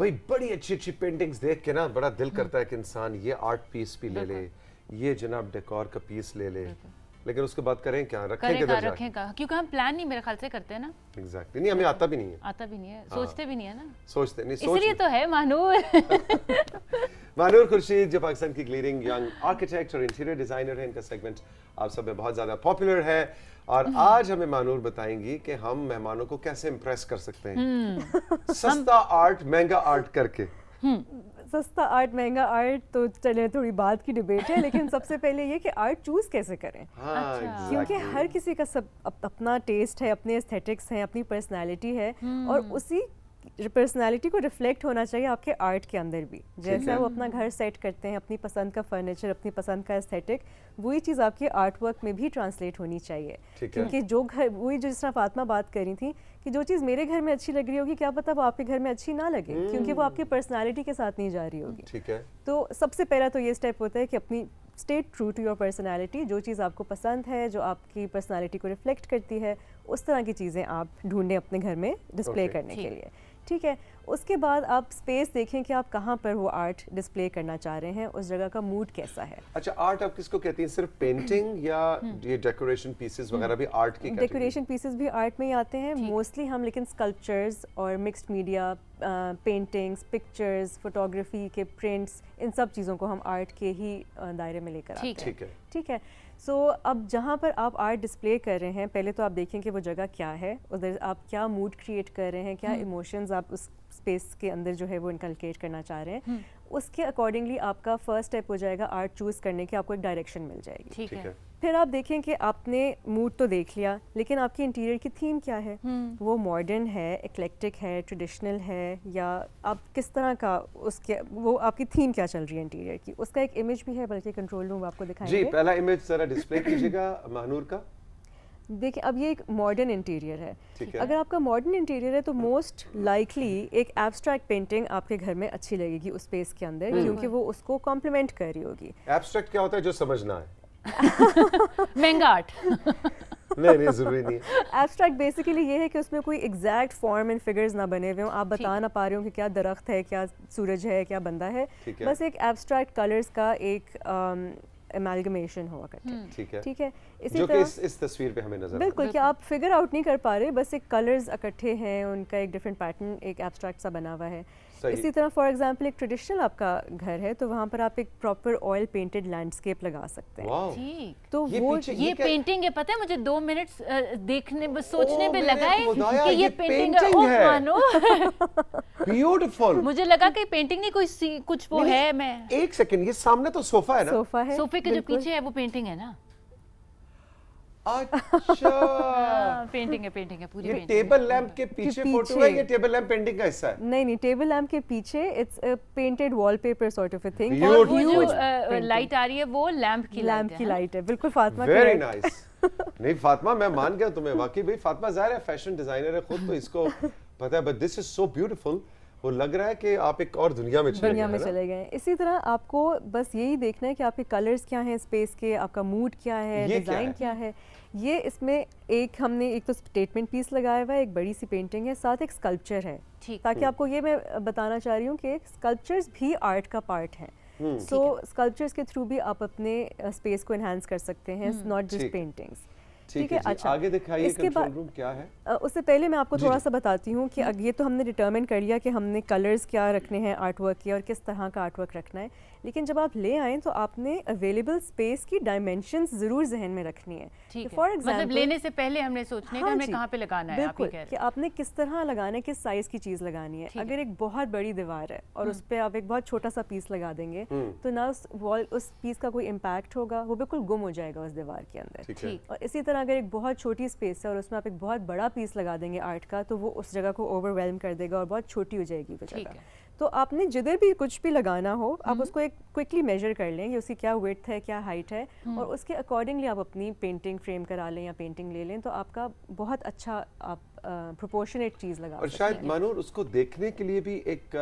بھائی بڑی اچھی اچھی پینٹنگز دیکھ کے نا بڑا دل کرتا ہے کہ انسان یہ آرٹ پیس بھی لے لے, یہ جناب ڈیکور کا پیس لے لے, لیکن اس کے بعد کریں کیا, رکھیں کدھر جا کے, کیونکہ ہم پلان نہیں میرے خیال سے کرتے ہیں نا. ایگزیکٹلی, نہیں ہمیں آتا بھی نہیں ہے, آتا بھی نہیں ہے, سوچتے بھی نہیں ہے نا, سوچتے نہیں, اس لیے تو ہے مانور. مانور خورشید جو پاکستان کی لیڈنگ ینگ آرکیٹیکٹ اور انٹیریئر ڈیزائنر ہے, ان کا سیگمنٹ آپ سب میں بہت زیادہ پاپولر ہے, اور آج ہمیں مانور بتائیں گی کہ ہم مہمانوں کو کیسے امپریس کر سکتے ہیں سستا آرٹ مہنگا آرٹ کر کے. سستا آرٹ مہنگا آرٹ تو چلے تھوڑی بات کی ڈیبیٹ ہے, لیکن سب سے پہلے یہ کہ آرٹ چوز کیسے کریں, کیونکہ ہر کسی کا سب اپنا ٹیسٹ ہے, اپنے ایستھیٹکس ہیں, اپنی پرسنالٹی ہے, اور اسی پرسنالٹی کو ریفلیکٹ ہونا چاہیے آپ کے آرٹ کے اندر بھی. جیسا وہ اپنا گھر سیٹ کرتے ہیں, اپنی پسند کا فرنیچر, اپنی پسند کا ایستھیٹک, وہی چیز آپ کے آرٹ ورک میں بھی ٹرانسلیٹ ہونی چاہیے. کیونکہ جو گھر, وہی جس طرح فاطمہ بات کر رہی تھی کہ جو چیز میرے گھر میں اچھی لگ رہی ہوگی, کیا پتہ وہ آپ کے گھر میں اچھی نہ لگے, کیونکہ وہ آپ کی پرسنالٹی کے ساتھ نہیں جا رہی ہوگی. ٹھیک ہے, تو سب سے پہلا تو یہ اسٹیپ ہوتا ہے کہ اپنی stay true to your personality, جو چیز آپ کو پسند ہے, جو آپ کی پرسنالٹی کو ریفلیکٹ کرتی ہے, اس طرح کی چیزیں آپ ڈھونڈیں اپنے گھر میں ڈسپلے کرنے کے لیے. ٹھیک ہے, اس کے بعد آپ اسپیس دیکھیں کہ آپ کہاں پر وہ آرٹ ڈسپلے کرنا چاہ رہے ہیں, اس جگہ کا موڈ کیسا ہے. اچھا آرٹ آپ کس کو کہتی ہیں, صرف پینٹنگ یا یہ ڈیکوریشن پیسز وغیرہ بھی آرٹ کی؟ ڈیکوریشن پیسز بھی آرٹ میں ہی آتے ہیں موسٹلی ہم, لیکن اسکلپچرز اور mixed media, paintings, pictures, photography کے پرنٹس, ان سب چیزوں کو ہم آرٹ کے ہی دائرے میں لے کر آتے ہیں. ٹھیک ہے, سو اب جہاں پر آپ آرٹ ڈسپلے کر رہے ہیں, پہلے تو آپ دیکھیں کہ وہ جگہ کیا ہے, ادھر آپ کیا موڈ کریٹ کر رہے ہیں, کیا ایموشنز آپ اس اسپیس کے اندر جو ہے وہ انکلکیٹ کرنا چاہ رہے ہیں. اس کے اکارڈنگلی آپ کا فرسٹ اسٹیپ ہو جائے گا آرٹ چوز کرنے کی, آپ کو ایک ڈائریکشن مل جائے گی. ٹھیک ہے, پھر آپ دیکھیں کہ آپ نے موڈ تو دیکھ لیا, لیکن آپ کی انٹیریئر کی تھیم کیا ہے, وہ ماڈرن ہے, ایکلیکٹک ہے, ٹریڈیشنل ہے, یا آپ کس طرح کا, اس کے وہ آپ کی تھیم کیا چل رہی ہے انٹیریئر کی, اس کا ایک امیج بھی ہے, بلکہ کنٹرول روم آپ کو دکھائیں گے. جی پہلا امیج ذرا ڈسپلے کیجیے گا مہنور کا. دیکھیں اب یہ ایک ماڈرن انٹیریئر ہے. اگر آپ کا ماڈرن انٹیریئر ہے تو موسٹ لائکلی ایک ایبسٹریکٹ پینٹنگ آپ کے گھر میں اچھی لگے گی اس اسپیس کے اندر, کیونکہ وہ اس کو کمپلیمنٹ کر رہی ہوگی. ایبسٹریکٹ کیا ہوتا ہے جو سمجھنا ہے, مہنگا آرٹ. نہیں ضروری نہیں ہے. ایبسٹریکٹ بیسیکلی یہ ہے کہ اس میں کوئی ایگزیکٹ فارم اینڈ فگرز نہ بنے ہوئے ہوں, آپ بتا نہ پا رہے ہوں کہ کیا درخت ہے, کیا سورج ہے, کیا بندہ ہے, بس ایک ایبسٹریکٹ کلرز کا ایک ایمالگمیشن ہوا کرتے ہیں. ٹھیک ہے, اسی طرح اس تصویر پہ ہمیں نظر بالکل کہ آپ فگر آؤٹ نہیں کر پا رہے, بس ایک کلرز اکٹھے ہیں, ان کا ایک ڈفرینٹ پیٹرن ایک ایبسٹریکٹ سا بنا ہوا ہے. اسی طرح فار ایگزامپل ایک ٹریڈیشنل آپ کا گھر ہے, تو وہاں پر آپ ایک پراپر آئل پینٹڈ لینڈسکیپ لگا سکتے ہیں. تو وہ یہ پینٹنگ ہے, پتہ ہے مجھے 2 منٹ دیکھنے سوچنے میں لگائے کہ یہ پینٹنگ ہے. مانو بیوٹیفل, مجھا لگا کہ پینٹنگ نہیں کوئی کچھ وہ ہے. میں ایک سیکنڈ, یہ سامنے تو صوفہ ہے نا, صوفہ ہے, صوفے کے جو پیچھے ہے وہ پینٹنگ ہے نا. اچھا پینٹنگ ہے پوری. یہ ٹیبل لیمپ کے پیچھے فوٹو ہے, یہ ٹیبل لیمپ پینٹنگ کا حصہ ہے؟ نہیں, ٹیبل لیمپ کے پیچھے it's a painted wallpaper sort of a thing. اور وہ جو لائٹ آ رہی ہے وہ لیمپ کی لائٹ ہے. بالکل فاطمہ, ویری نائس. نہیں فاطمہ میں مان گیا تمہیں, واقعی بھائی فاطمہ ظاہر ہے فیشن ڈیزائنر ہے خود, تو اس کو پتہ ہے, but this is so beautiful. وہ لگ رہا ہے کہ آپ ایک اور دنیا میں چلے گئے. اسی طرح آپ کو بس یہی دیکھنا ہے کہ آپ کے کلرز کیا ہیں اسپیس کے, آپ کا موڈ کیا ہے, ڈیزائن کیا ہے. یہ اس میں ہم نے ایک تو اسٹیٹمنٹ پیس لگایا ہوا ہے, ایک بڑی سی پینٹنگ ہے, ساتھ ایک اسکلپچر ہے, تاکہ آپ کو یہ میں بتانا چاہ رہی ہوں کہ اسکلپچرز بھی آرٹ کا پارٹ ہیں. سو اسکلپچرز کے تھرو بھی آپ اپنے اسپیس کو انہینس کر سکتے ہیں, ناٹ جسٹ پینٹنگس. ٹھیک ہے, اچھا آگے دکھائیے کنٹرول روم کیا ہے. اس سے پہلے میں آپ کو تھوڑا سا بتاتی ہوں کہ یہ تو ہم نے ڈٹرمن کر لیا کہ ہم نے کلرز کیا رکھنے ہیں آرٹ ورک کے, اور کس طرح کا آرٹ ورک رکھنا ہے, لیکن جب آپ لے آئیں تو آپ نے اویلیبل اسپیس کی ڈائمینشنز ضرور ذہن میں رکھنی ہے. فار ایگزامپل لینے سے پہلے ہم نے سوچنا ہے کہ ہمیں کہاں پہ لگانا ہے. بالکل, کہ آپ نے کس طرح لگانا ہے, کس سائز کی چیز لگانی ہے. اگر ایک بہت بڑی دیوار ہے اور اس پہ آپ ایک بہت چھوٹا سا پیس لگا دیں گے, تو نہ اس پیس کا کوئی امپیکٹ ہوگا, وہ بالکل گم ہو جائے گا اس دیوار کے اندر. اور اسی طرح اگر ایک بہت چھوٹی اسپیس ہے اور اس میں آپ ایک بہت بڑا پیس لگا دیں گے آرٹ کا, تو وہ اس جگہ کو اوور ویلم کر دے گا اور بہت چھوٹی ہو جائے گی وہ جگہ. تو آپ نے جدھر بھی کچھ بھی لگانا ہو, آپ اس کو ایک کوئکلی میجر کر لیں کہ اس کی کیا ویڈتھ ہے, کیا ہائٹ ہے, اور اس کے اکارڈنگلی آپ اپنی پینٹنگ فریم کرا لیں یا پینٹنگ لے لیں, تو آپ کا بہت اچھا آپ پروپورشنیٹ چیز لگا. اور شاید مانور اس کو دیکھنے کے لیے بھی ایک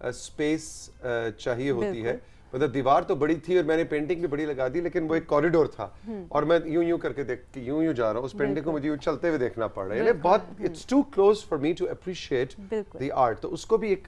اسپیس چاہیے ہوتی ہے. مطلب دیوار تو بڑی تھی اور میں نے پینٹنگ بھی بڑی لگا دی, لیکن وہ ایک کوریڈور تھا اور میں یوں کر کے دیکھ یوں جا رہا ہوں, اس پینٹنگ کو مجھے یوں چلتے ہوئے دیکھنا پڑ رہا ہے. یعنی بہت it's too close for me to appreciate the art. تو اس کو بھی ایک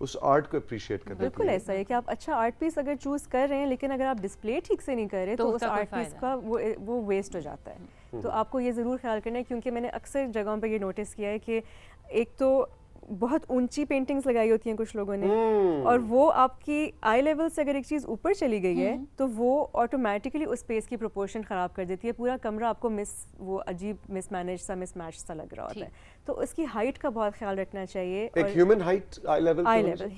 اس آرٹ کو اپریشیٹ کرنے کے لیے. بالکل ایسا ہے کہ آپ اچھا آرٹ پیس اگر چوز کر رہے ہیں لیکن اگر آپ ڈسپلے ٹھیک سے نہیں کر رہے تو اس آرٹ پیس کا وہ ویسٹ ہو جاتا ہے. تو آپ کو یہ ضرور خیال کرنا ہے, کیونکہ میں نے اکثر جگہوں پہ یہ نوٹس کیا ہے کہ ایک تو بہت اونچی پینٹنگز لگائی ہوتی ہیں کچھ لوگوں نے, اور وہ آپ کی آئی لیول سے اگر ایک چیز اوپر چلی گئی ہے تو وہ آٹومیٹکلی اس اسپیس کی پروپورشن خراب کر دیتی ہے. پورا کمرہ آپ کو وہ عجیب مس مینیج سا مس میچ سا لگ رہا ہوتا ہے. تو اس کی ہائٹ کا بہت خیال رکھنا چاہیے. ایک ہیومن ہائٹ آئی لیول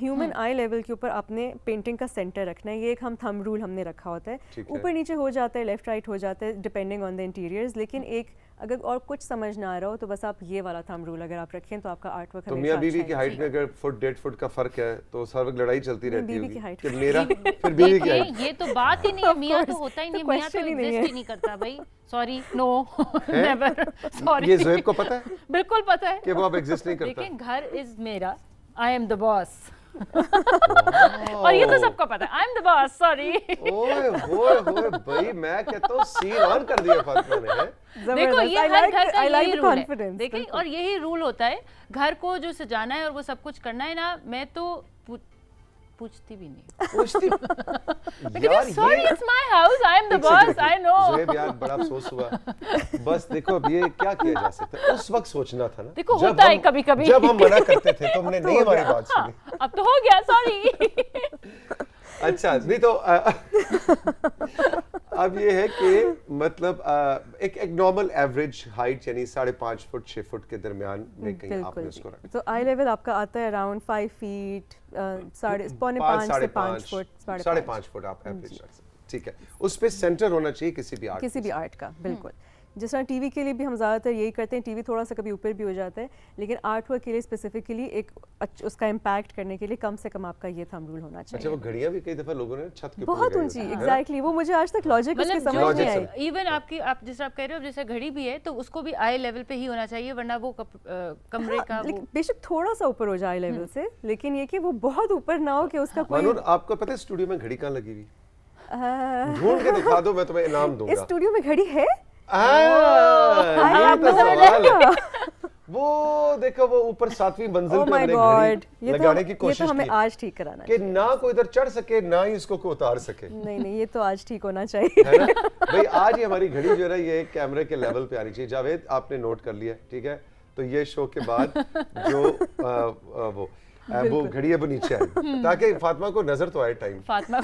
ہیومن آئی لیول کے اوپر آپ نے پینٹنگ کا سینٹر رکھنا ہے. یہ ایک تھم رول ہم نے رکھا ہوتا ہے. اوپر نیچے ہو جاتا ہے, لیفٹ رائٹ ہو جاتا ہے ڈپینڈنگ آن دا انٹیریئرز, لیکن ایک اگر اور کچھ سمجھ نہ آ رہا ہو تو بس آپ یہ والا تھم رول اگر آپ رکھیں تو آپ کا آرٹ ورک تو میاں بیوی کی ہائٹ میں اگر فٹ 1.5 فٹ کا فرق ہے تو ہر وقت لڑائی چلتی رہتی ہے کہ میرا پھر بیوی کی ہائٹ. یہ تو بات ہی نہیں ہے, میاں تو ہوتا ہی نہیں, میاں تو ایگزسٹ ہی نہیں کرتا بھائی. Sorry no never sorry. یہ زہیب کو پتہ ہے, بالکل پتہ ہے کہ وہ اب ایگزسٹ نہیں کرتا. لیکن گھر از میرا, آئی ایم دا باس. اور یہ تو سب کو پتہ ہے, آئی ایم دا باس. سوری. اوئے ہوئے ہوئے بھائی, میں کہتا ہوں سین آن کر دیا فاطمہ نے. دیکھو یہ ہر گھر کا یہی رول ہے, دیکھیں, اور یہی رول ہوتا ہے گھر کو جو سجانا ہے اور وہ سب کچھ کرنا ہے نا. میں تو پوچھتی بھی نہیں, پوچھتی لیکن sorry it's my house, I am the boss, I know. Zohaib یار بڑا افسوس ہوا. بس دیکھو اب یہ کیا کیا جا سکتا ہے, اس وقت سوچنا تھا نا. دیکھو ہوتا ہے کبھی کبھی, جب ہم منع کرتے تھے تم نے نہیں ہماری بات سنی. اب تو ہو گیا, سوری. اچھا نہیں تو اب یہ ہے کہ مطلب ایک نارمل ایوریج ہائٹ یعنی 5.5 فٹ 6 فٹ کے درمیان میں کہیں آپ نے اس کو رکھا. تو آئی لیول آپ کا آتا ہے اراؤنڈ 5 فیٹ, 5.5 سے 5 فٹ, 5.5 فٹ آپ ایوریج رکھ سکتے. ٹھیک ہے, اس پہ سینٹر ہونا چاہیے کسی بھی آرٹ کا. بالکل جس طرح ٹی وی کے لیے بھی ہم زیادہ تر یہی کرتے ہیں, ٹی وی تھوڑا سا کبھی اوپر بھی ہو جاتا ہے, لیکن آرٹ ورک کے لیے اسپیسیفکلی ایک اس کا امپیکٹ کرنے کے لیے کم سے کم آپ کا یہ تھم رول ہونا چاہیے. اچھا, وہ گھڑیاں بھی کئی دفعہ لوگوں نے چھت کے اوپر بہت اونچی, ایگزیکٹلی, وہ مجھے آج تک لاجک اس کی سمجھ نہیں آئی. ایون آپ جس آپ کہہ رہے ہو جیسے گھڑی بھی ہے تو اس کو بھی آئی لیول پہ ہی ہونا چاہیے, ورنہ وہ کمرے کا بے شک تھوڑا سا اوپر ہو جائے آئی لیول سے, لیکن یہ کہ وہ بہت اوپر نہ ہو کہ اس کا کوئی. مانور آپ کو پتہ ہے اسٹوڈیو میں گھڑی کہاں لگی ہوئی, ڈھونڈ کے دکھا دو, میں تمہیں انعام دوں گا. اس اسٹوڈیو میں گھڑی ہے, وہ دیکھو وہ اوپر 7ویں منزل پہ ہم نے گھڑی لگانے کی کوشش کی, ہمیں آج ٹھیک کرانا کہ نہ کوئی ادھر چڑھ سکے نہ ہی اس کو کوئی اتار سکے. نہیں یہ تو آج ٹھیک ہونا چاہیے بھائی. آج ہی ہماری گھڑی جو ہے نا یہ کیمرے کے لیول پہ آنی چاہیے. جاوید آپ نے نوٹ کر لیا, ٹھیک ہے, تو یہ شو کے بعد جو وہ گھڑی ہے وہ نیچے آئے تاکہ فاطمہ کو نظر تو آئے ٹائم. فاطمہ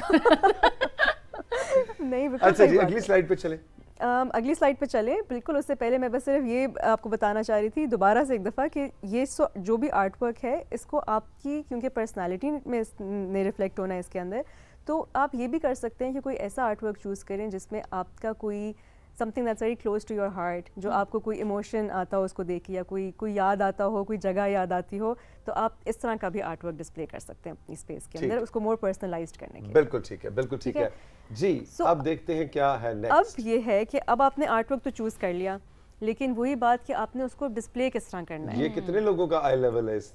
نہیں. اچھا جی, اگلی سلائڈ پہ چلیں. اگلی سلائڈ پہ چلیں. بالکل اس سے پہلے میں بس صرف یہ آپ کو بتانا چاہ رہی تھی دوبارہ سے ایک دفعہ کہ یہ جو بھی آرٹ ورک ہے اس کو آپ کی کیونکہ پرسنالٹی میں ریفلیکٹ ہونا ہے اس کے اندر, تو آپ یہ بھی کر سکتے ہیں کہ کوئی ایسا آرٹ ورک چوز کریں جس میں آپ کا کوئی something that's very close to your heart, جو آپ کو کوئی ایموشن آتا ہو اس کو دیکھ کے, یا کوئی یاد آتا ہو, کوئی جگہ یاد آتی ہو, تو آپ اس طرح کا بھی آرٹ ورک ڈسپلے کر سکتے ہیں اپنی اسپیس کے اندر, اس کو مور پرسنلائزڈ کرنے کے. بالکل ٹھیک ہے, بالکل ٹھیک ہے جی. اب دیکھتے ہیں کیا ہے نیکسٹ. اب یہ ہے کہ اب آپ نے آرٹ ورک تو چوز کر لیا, لیکن وہی بات کہ آپ نے اس کو ڈسپلے کس طرح کرنا ہے. یہ کتنے لوگوں کا آئی لیول ہے اس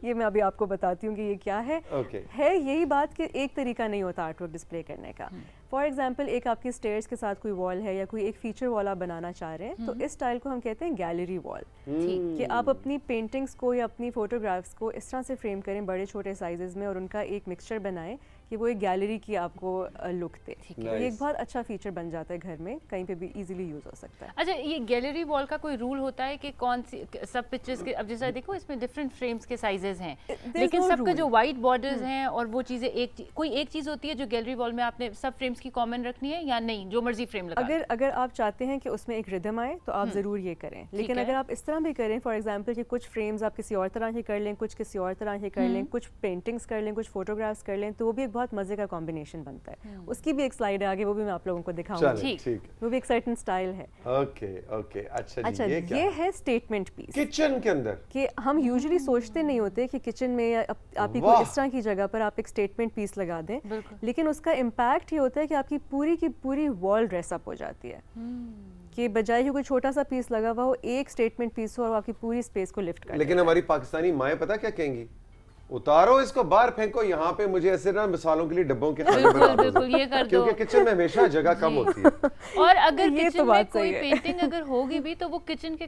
یہ میں ابھی آپ کو بتاتی ہوں کہ یہ کیا ہے. ہے یہی بات کہ ایک طریقہ نہیں ہوتا آرٹ ورک ڈسپلے کرنے کا. فار ایگزامپل ایک آپ کی اسٹیئرس کے ساتھ کوئی وال ہے یا کوئی ایک فیچر وال آپ بنانا چاہ رہے ہیں, تو اس اسٹائل کو ہم کہتے ہیں گیلری وال, کہ آپ اپنی پینٹنگس کو یا اپنی فوٹوگرافس کو اس طرح سے فریم کریں بڑے چھوٹے سائزز میں, اور ان کا ایک مکسچر بنائیں کہ وہ ایک گیلری کی آپ کو لک دے. یہ ایک بہت اچھا فیچر بن جاتا ہے گھر میں, کہیں پہ بھی ایزیلی یوز ہو سکتا ہے. اچھا, یہ گیلری وال کا کوئی رول ہوتا ہے کہ کون سی سب پکچرز کے, اب جیسا دیکھو اس میں ڈفرینٹ فریمز کے سائزز ہیں, لیکن سب کا جو وائٹ بارڈرز ہیں اور وہ چیزیں کوئی ایک چیز ہوتی ہے جو گیلری وال میں آپ نے سب فریمز کی کامن رکھنی ہے, یا نہیں جو مرضی فریم لگا. اگر آپ چاہتے ہیں کہ اس میں ایک ردم آئے تو آپ ضرور یہ کریں, لیکن اگر آپ اس طرح بھی کریں, فار ایگزامپل کہ کچھ فریمز آپ کسی اور طرح کے کر لیں, کچھ کسی اور طرح کے کر لیں, کچھ پینٹنگز کر لیں, کچھ فوٹوگرافس کر لیں, تو وہ بھی ایک بہت مزے کا کمبینیشن بنتا ہے. اس کی بھی ایک سلائڈ ہے آگے, وہ بھی میں آپ لوگوں کو دکھاؤں گی, وہ بھی ایک سرٹن سٹائل ہے. اوکے اچھا, یہ ہے اسٹیٹمنٹ پیس کچن کے اندر. کہ ہم یوزلی سوچتے نہیں ہوتے کہ کچن میں یا آپ ہی کو اس طرح کی جگہ پر آپ ایک اسٹیٹمنٹ پیس لگا دیں, لیکن اس کا امپیکٹ یہ ہوتا ہے کہ آپ کی پوری کی پوری وال ڈریس اپ ہو جاتی ہے, کہ بجائے کہ کوئی چھوٹا سا پیس لگا ہوا ہو, ایک اسٹیٹمنٹ پیس ہو اور آپ کی پوری اسپیس کو لفٹ کر. لیکن ہماری پاکستانی مائیں پتہ کیا کہیں گی, اتارو اس کو باہر پھینکو, یہاں پہ مجھے ایسے نا مثالوں کے لیے ڈبوں کے کھانے بنا دو, بالکل یہ کر دو, کیونکہ کچن میں ہمیشہ جگہ کم ہوتی ہے. اور اگر کچن میں کوئی پینٹنگ اگر ہوگی بھی تو وہ کچن کے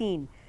3.